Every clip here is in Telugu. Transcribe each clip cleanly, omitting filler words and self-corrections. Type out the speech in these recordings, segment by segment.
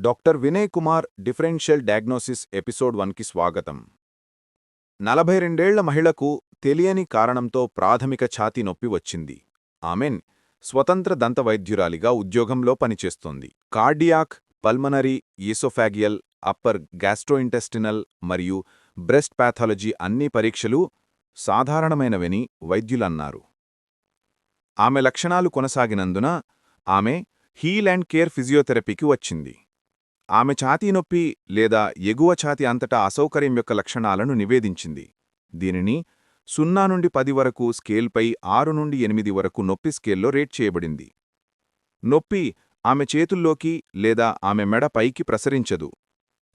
Doctor Vinay Kumar differential diagnosis episode 1కి స్వాగతం. 42 మహిళకు తెలియని కారణంతో ప్రాథమిక ఛాతీ నొప్పి వచ్చింది. ఆమెన్ స్వతంత్ర దంతవైద్యురాలిగా ఉద్యోగంలో పనిచేస్తోంది. కార్డియాక్, పల్మనరీ, ఈసోఫాగియల్, అప్పర్ గ్యాస్ట్రోఇంటెస్టినల్ మరియు బ్రెస్ట్ పాథాలజీ అన్ని పరీక్షలు సాధారణమైనవని వైద్యులన్నారు. ఆమె లక్షణాలు కొనసాగినందున ఆమె హీల్ అండ్ కేర్ ఫిజియోథెరపీకి వచ్చింది. ఆమె ఛాతీ నొప్పి లేదా ఎగువ ఛాతీ అంతటా అసౌకర్యం యొక్క లక్షణాలను నివేదించింది. దీనిని 0 నుండి 10 వరకు స్కేల్పై 6 నుండి 8 వరకు నొప్పి స్కేల్లో రేట్ చేయబడింది. నొప్పి ఆమె చేతుల్లోకి లేదా ఆమె మెడ పైకి ప్రసరించదు.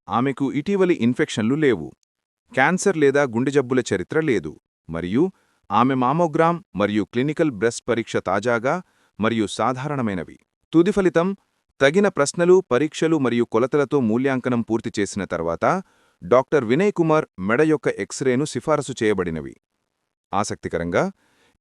ఆమెకు ఇటీవలి ఇన్ఫెక్షన్లు లేవు. క్యాన్సర్ లేదా గుండె జబ్బుల చరిత్ర లేదు. మరియు ఆమె మామోగ్రామ్ మరియు క్లినికల్ బ్రెస్ట్ పరీక్ష తాజాగా మరియు సాధారణమైనవి. తుది ఫలితం తగిన ప్రశ్నలు, పరీక్షలు మరియు కొలతలతో మూల్యాంకనం పూర్తి చేసిన తర్వాత డాక్టర్ వినయ్ కుమార్ మెడ యొక్క ఎక్స్రేను సిఫారసు చేయబడినవి. ఆసక్తికరంగా,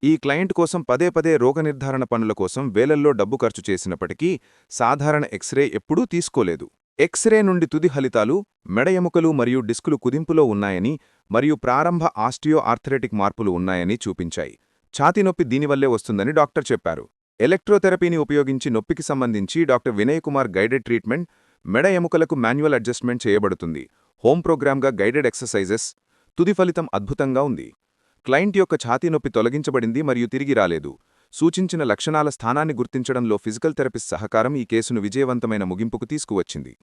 ఈ క్లయింట్ కోసం పదే రోగనిర్ధారణ పనుల కోసం వేలల్లో డబ్బు ఖర్చు చేసినప్పటికీ సాధారణ ఎక్స్రే ఎప్పుడూ తీసుకోలేదు. ఎక్స్రే నుండి తుది ఫలితాలు మెడ ఎముకలు మరియు డిస్కులు కుదింపులో ఉన్నాయని మరియు ప్రారంభ ఆస్టియో ఆర్థరైటిక్ మార్పులు ఉన్నాయని చూపించాయి. ఛాతీ నొప్పి దీనివల్లే వస్తుందని డాక్టర్ చెప్పారు. ఎలక్ట్రోథెరపీని ఉపయోగించి నొప్పికి సంబంధించి doctor Vinay Kumar guided treatment, మెడ ఎముకలకు మాన్యువల్ అడ్జస్ట్మెంట్ చేయబడుతుంది. హోమ్ ప్రోగ్రామ్గా గైడెడ్ ఎక్సర్సైజెస్. తుది ఫలితం అద్భుతంగా ఉంది. క్లయింట్ యొక్క ఛాతీ నొప్పి తొలగించబడింది మరియు తిరిగి రాలేదు. సూచించిన లక్షణాల స్థానాన్ని గుర్తించడంలో ఫిజికల్ థెరపిస్ట్ సహకారం ఈ కేసును విజయవంతమైన ముగింపుకు తీసుకువచ్చింది.